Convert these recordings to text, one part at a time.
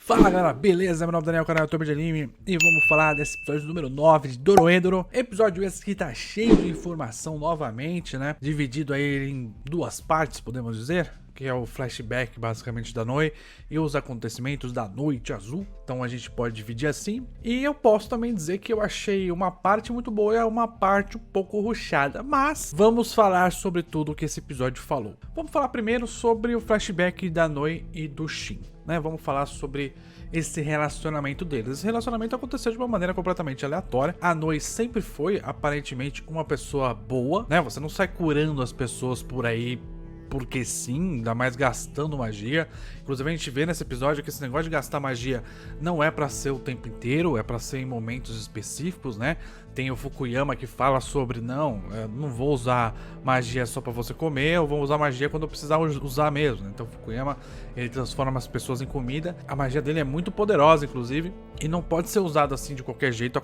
Fala galera, beleza? Meu nome é Daniel, canal YouTube de Anime, e vamos falar desse episódio número 9 de Dorohedoro. Episódio esse que tá cheio de informação novamente, né? Dividido aí em duas partes, podemos dizer, que é o flashback basicamente da Noi e os acontecimentos da Noite Azul. Então a gente pode dividir assim. E eu posso também dizer que eu achei uma parte muito boa e uma parte um pouco rushada. Mas vamos falar sobre tudo que esse episódio falou. Vamos falar primeiro sobre o flashback da Noi e do Shin, né? Vamos falar sobre esse relacionamento deles. Esse relacionamento aconteceu de uma maneira completamente aleatória. A Noi sempre foi, aparentemente, uma pessoa boa, né? Você não sai curando as pessoas por aí porque sim, ainda mais gastando magia. Inclusive a gente vê nesse episódio que esse negócio de gastar magia não é pra ser o tempo inteiro, é pra ser em momentos específicos, né? Tem o Fukuyama que fala sobre, não vou usar magia só pra você comer, eu vou usar magia quando eu precisar usar mesmo, né? Então o Fukuyama, ele transforma as pessoas em comida. A magia dele é muito poderosa, inclusive, e não pode ser usada assim de qualquer jeito,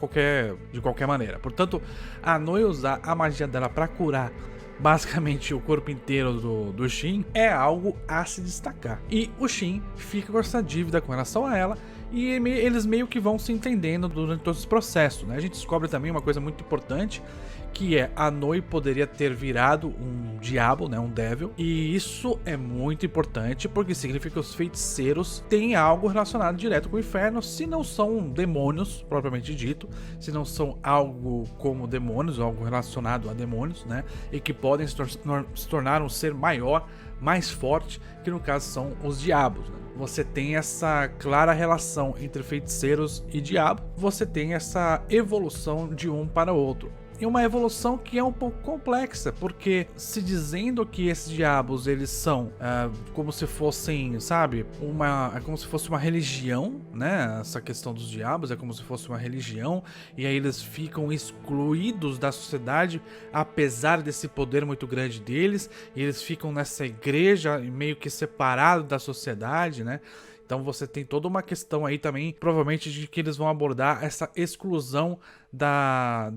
de qualquer maneira. Portanto, a Noi usar a magia dela pra curar basicamente o corpo inteiro do Shin é algo a se destacar. E o Shin fica com essa dívida com relação a ela, e eles meio que vão se entendendo durante todo esse processo, né? A gente descobre também uma coisa muito importante, que é a Noi poderia ter virado um diabo, né, um devil, e isso é muito importante porque significa que os feiticeiros têm algo relacionado direto com o inferno, se não são demônios propriamente dito, se não são algo como demônios, algo relacionado a demônios, né, e que podem se tornar um ser maior, mais forte, que no caso são os diabos, né? Você tem essa clara relação entre feiticeiros e diabo, você tem essa evolução de um para o outro. E uma evolução que é um pouco complexa, porque se dizendo que esses diabos eles são como se fossem, sabe, é como se fosse uma religião, né? Essa questão dos diabos é como se fosse uma religião, e aí eles ficam excluídos da sociedade, apesar desse poder muito grande deles, e eles ficam nessa igreja meio que separados da sociedade, né? Então você tem toda uma questão aí também, provavelmente, de que eles vão abordar essa exclusão da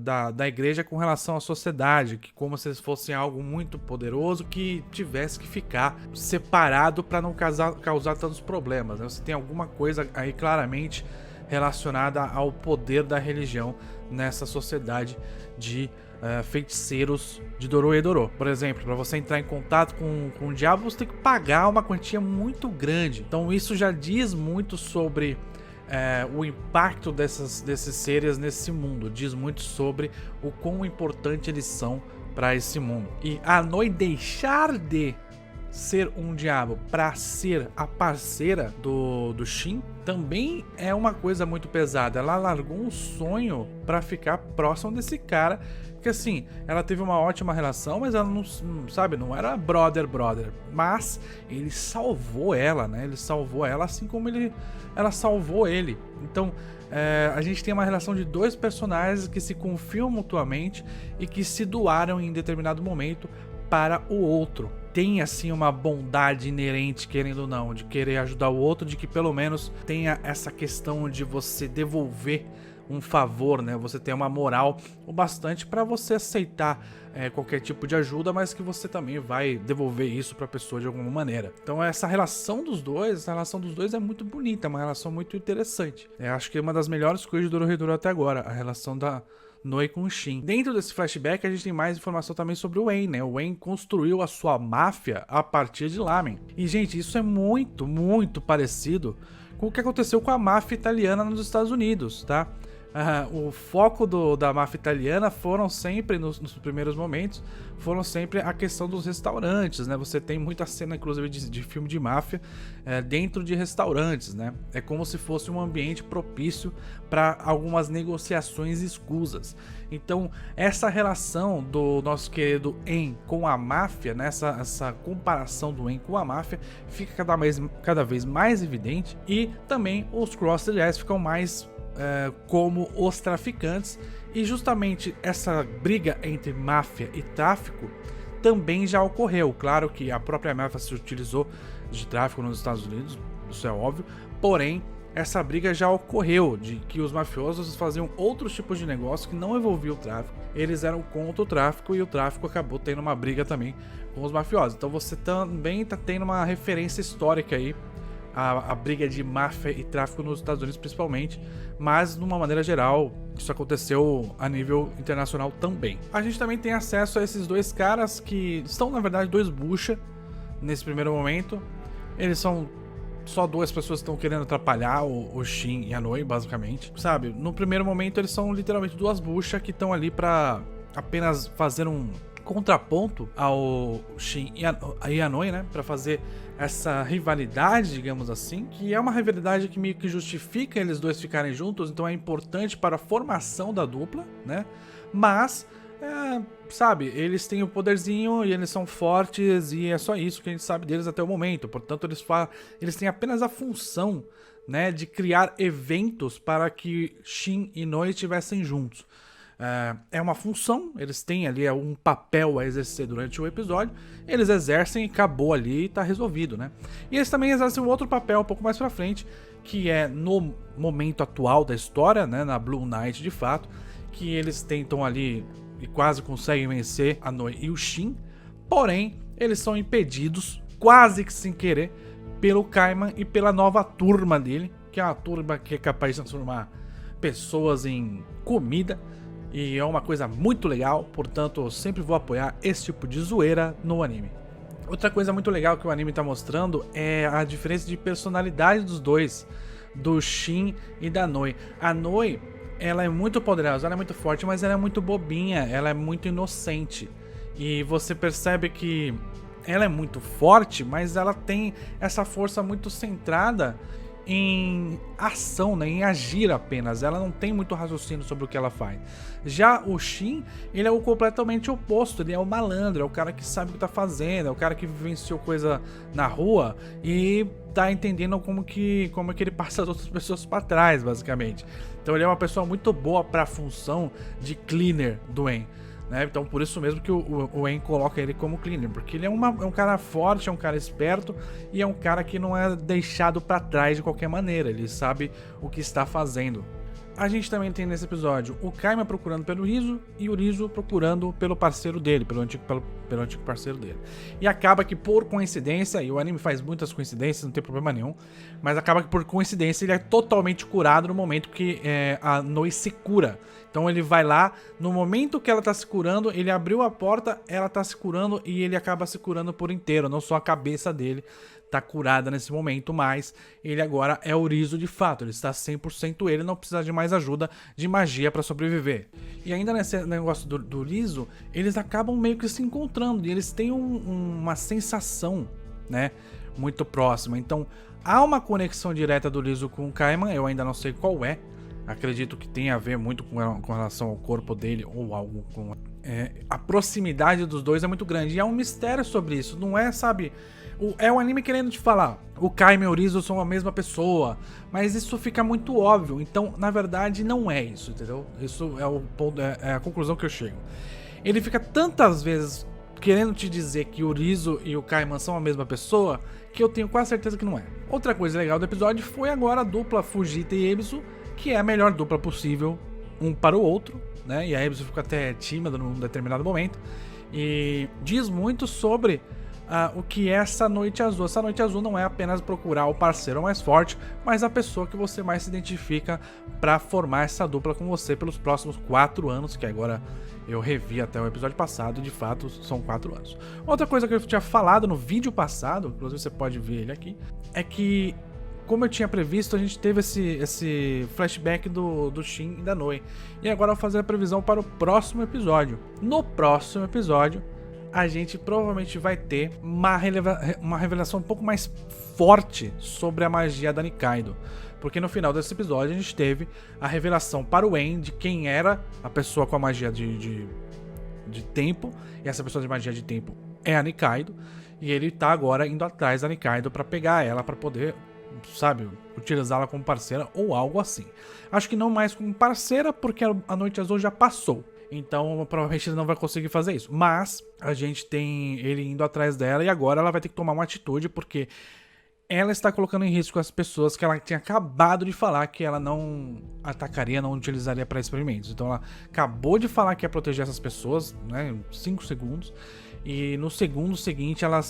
igreja com relação à sociedade, que como se eles fossem algo muito poderoso que tivesse que ficar separado para não causar tantos problemas, né? Você tem alguma coisa aí claramente relacionada ao poder da religião nessa sociedade de feiticeiros de Dorohedoro. Por exemplo, para você entrar em contato com o diabo, você tem que pagar uma quantia muito grande. Então isso já diz muito sobre o impacto desses seres nesse mundo. Diz muito sobre o quão importante eles são para esse mundo. E a Noi deixar de ser um diabo para ser a parceira do Shin também é uma coisa muito pesada. Ela largou um sonho para ficar próximo desse cara, que assim, ela teve uma ótima relação, mas ela não, sabe, não era brother, mas ele salvou ela, né? Ele salvou ela assim como ela salvou ele. Então a gente tem uma relação de dois personagens que se confiam mutuamente e que se doaram em determinado momento para o outro. Tem assim uma bondade inerente, querendo ou não, de querer ajudar o outro, de que pelo menos tenha essa questão de você devolver um favor, né? Você tem uma moral o bastante para você aceitar qualquer tipo de ajuda, mas que você também vai devolver isso para a pessoa de alguma maneira. Então essa relação dos dois é muito bonita, é uma relação muito interessante. Acho que é uma das melhores coisas de Dorohedoro até agora, a relação da Noi com o Shin. Dentro desse flashback a gente tem mais informação também sobre o Wayne, né? O Wayne construiu a sua máfia a partir de Lamen. E gente, isso é muito, muito parecido com o que aconteceu com a máfia italiana nos Estados Unidos, tá? O foco da máfia italiana foram sempre, nos primeiros momentos, foram sempre a questão dos restaurantes, né? Você tem muita cena, inclusive, de filme de máfia dentro de restaurantes, né? É como se fosse um ambiente propício para algumas negociações escusas. Então, essa relação do nosso querido En com a máfia, né? Essa comparação do En com a máfia fica cada vez mais evidente, e também os Crossed Eyes ficam mais como os traficantes, e justamente essa briga entre máfia e tráfico também já ocorreu. Claro que a própria máfia se utilizou de tráfico nos Estados Unidos, isso é óbvio, porém essa briga já ocorreu, de que os mafiosos faziam outros tipos de negócio que não envolviam o tráfico. Eles eram contra o tráfico e o tráfico acabou tendo uma briga também com os mafiosos. Então você também está tendo uma referência histórica aí a briga de máfia e tráfico nos Estados Unidos principalmente, mas de uma maneira geral, isso aconteceu a nível internacional também. A gente também tem acesso a esses dois caras que são, na verdade, dois bucha nesse primeiro momento. Eles são só duas pessoas que estão querendo atrapalhar o Shin e a Noi, basicamente. Sabe, no primeiro momento eles são literalmente duas buchas que estão ali pra apenas fazer um contraponto ao Shin e a Noi, né? Pra fazer essa rivalidade, digamos assim, que é uma rivalidade que meio que justifica eles dois ficarem juntos, então é importante para a formação da dupla, né? Mas, sabe, eles têm o poderzinho e eles são fortes e é só isso que a gente sabe deles até o momento. Portanto, eles têm apenas a função, né, de criar eventos para que Shin e Noi estivessem juntos. É uma função, eles têm ali um papel a exercer durante o episódio, eles exercem e acabou ali e tá resolvido, né? E eles também exercem um outro papel um pouco mais pra frente, que é no momento atual da história, né, na Blue Knight de fato, que eles tentam ali e quase conseguem vencer a Noi e o Shin, porém eles são impedidos, quase que sem querer, pelo Kaiman e pela nova turma dele, que é uma turma que é capaz de transformar pessoas em comida. E é uma coisa muito legal, portanto eu sempre vou apoiar esse tipo de zoeira no anime. Outra coisa muito legal que o anime tá mostrando é a diferença de personalidade dos dois, do Shin e da Noi. A Noi, ela é muito poderosa, ela é muito forte, mas ela é muito bobinha, ela é muito inocente. E você percebe que ela é muito forte, mas ela tem essa força muito centrada em ação, né? Em agir apenas. Ela não tem muito raciocínio sobre o que ela faz. Já o Shin, ele é o completamente oposto. Ele é o malandro, é o cara que sabe o que tá fazendo, é o cara que vivenciou coisa na rua e tá entendendo como que ele passa as outras pessoas pra trás, basicamente. Então ele é uma pessoa muito boa pra função de cleaner do En. Né? Então por isso mesmo que o En coloca ele como cleaner, porque ele é um cara forte, é um cara esperto e é um cara que não é deixado pra trás de qualquer maneira, ele sabe o que está fazendo. A gente também tem nesse episódio o Kaiman procurando pelo Rizo e o Rizo procurando pelo parceiro dele, pelo antigo parceiro dele. E acaba que por coincidência, e o anime faz muitas coincidências, não tem problema nenhum, mas acaba que por coincidência ele é totalmente curado no momento que a Noi se cura. Então ele vai lá, no momento que ela tá se curando, ele abriu a porta, ela tá se curando e ele acaba se curando por inteiro, não só a cabeça dele tá curada nesse momento, mas ele agora é o Rizo de fato, ele está 100% ele, não precisa de mais ajuda de magia para sobreviver. E ainda nesse negócio do Rizo, eles acabam meio que se encontrando e eles têm uma sensação, né, muito próxima. Então há uma conexão direta do Rizo com o Kaiman, eu ainda não sei qual é, acredito que tem a ver muito com relação ao corpo dele ou algo com... a proximidade dos dois é muito grande e há um mistério sobre isso, não é, sabe... É um anime querendo te falar, o Kaiman e o Rizo são a mesma pessoa, mas isso fica muito óbvio, então na verdade não é isso, entendeu? Isso é o ponto, é a conclusão que eu chego. Ele fica tantas vezes querendo te dizer que o Rizo e o Kaiman são a mesma pessoa, que eu tenho quase certeza que não é. Outra coisa legal do episódio foi agora a dupla Fujita e Ebisu, que é a melhor dupla possível um para o outro, né? E a Ebisu fica até tímida num determinado momento, e diz muito sobre... o que é essa Noite Azul. Essa Noite Azul não é apenas procurar o parceiro mais forte, mas a pessoa que você mais se identifica para formar essa dupla com você pelos próximos 4 anos, que agora eu revi até o episódio passado, de fato são 4 anos. Outra coisa que eu tinha falado no vídeo passado, inclusive você pode ver ele aqui, é que, como eu tinha previsto, a gente teve esse flashback do Shin e da Noi. E agora eu vou fazer a previsão para o próximo episódio. No próximo episódio, a gente provavelmente vai ter uma revelação um pouco mais forte sobre a magia da Nikaido. Porque no final desse episódio a gente teve a revelação para o En de quem era a pessoa com a magia de tempo. E essa pessoa de magia de tempo é a Nikaido. E ele tá agora indo atrás da Nikaido para pegar ela, para poder, sabe, utilizá-la como parceira ou algo assim. Acho que não mais como parceira, porque a Noite Azul já passou. Então provavelmente ele não vai conseguir fazer isso. Mas a gente tem ele indo atrás dela e agora ela vai ter que tomar uma atitude, porque ela está colocando em risco as pessoas que ela tinha acabado de falar que ela não atacaria, não utilizaria para experimentos. Então ela acabou de falar que ia proteger essas pessoas, né, em 5 segundos. E no segundo seguinte ela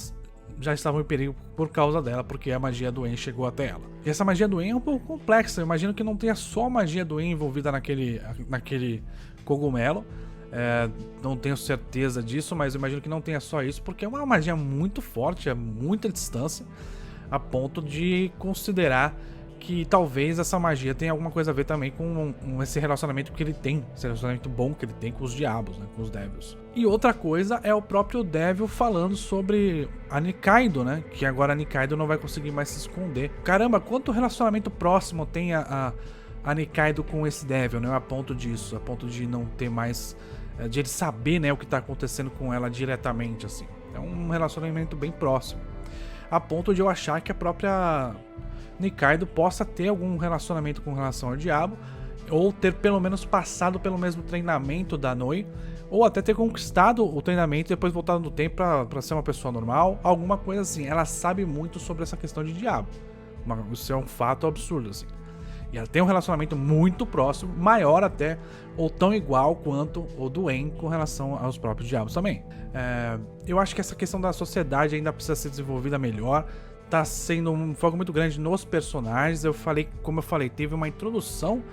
já estavam em perigo por causa dela, porque a magia do En chegou até ela. E essa magia do En é um pouco complexa, eu imagino que não tenha só a magia do En envolvida naquele cogumelo. Não tenho certeza disso, mas eu imagino que não tenha só isso, porque é uma magia muito forte, a muita distância, a ponto de considerar que talvez essa magia tenha alguma coisa a ver também com esse relacionamento que ele tem, esse relacionamento bom que ele tem com os diabos, né, com os Devils. E outra coisa é o próprio Devil falando sobre a Nikaido, né, que agora a Nikaido não vai conseguir mais se esconder. Caramba, quanto relacionamento próximo tem a Nikaido com esse Devil, né, a ponto disso, a ponto de não ter mais, de ele saber, né, o que tá acontecendo com ela diretamente, assim. É um relacionamento bem próximo, a ponto de eu achar que a própria Nikaido possa ter algum relacionamento com relação ao diabo, ou ter pelo menos passado pelo mesmo treinamento da Noi, ou até ter conquistado o treinamento e depois voltado no tempo pra ser uma pessoa normal, alguma coisa assim. Ela sabe muito sobre essa questão de diabo, isso é um fato absurdo, assim. E ela tem um relacionamento muito próximo, maior até, ou tão igual quanto o do En com relação aos próprios diabos também. Eu acho que essa questão da sociedade ainda precisa ser desenvolvida melhor. Tá sendo um foco muito grande nos personagens. Como eu falei, teve uma introdução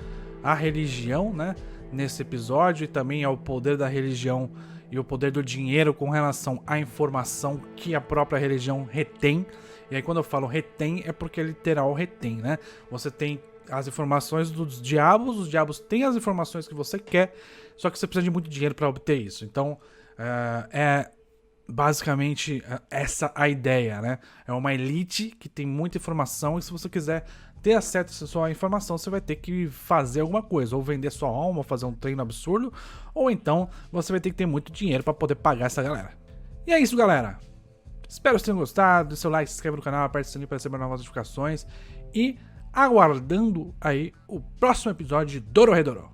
à religião, né, nesse episódio, e também ao poder da religião e o poder do dinheiro com relação à informação que a própria religião retém. E aí quando eu falo retém, é porque é literal retém, né? Você tem as informações dos diabos, os diabos têm as informações que você quer, só que você precisa de muito dinheiro para obter isso. Então, basicamente essa a ideia, né? É uma elite que tem muita informação, e se você quiser ter acesso à sua informação, você vai ter que fazer alguma coisa, ou vender sua alma, ou fazer um treino absurdo, ou então você vai ter que ter muito dinheiro para poder pagar essa galera. E é isso, galera. Espero que vocês tenham gostado. Dê seu like, se inscreva no canal, aperte o sininho para receber novas notificações, e aguardando aí o próximo episódio de Dorohedoro.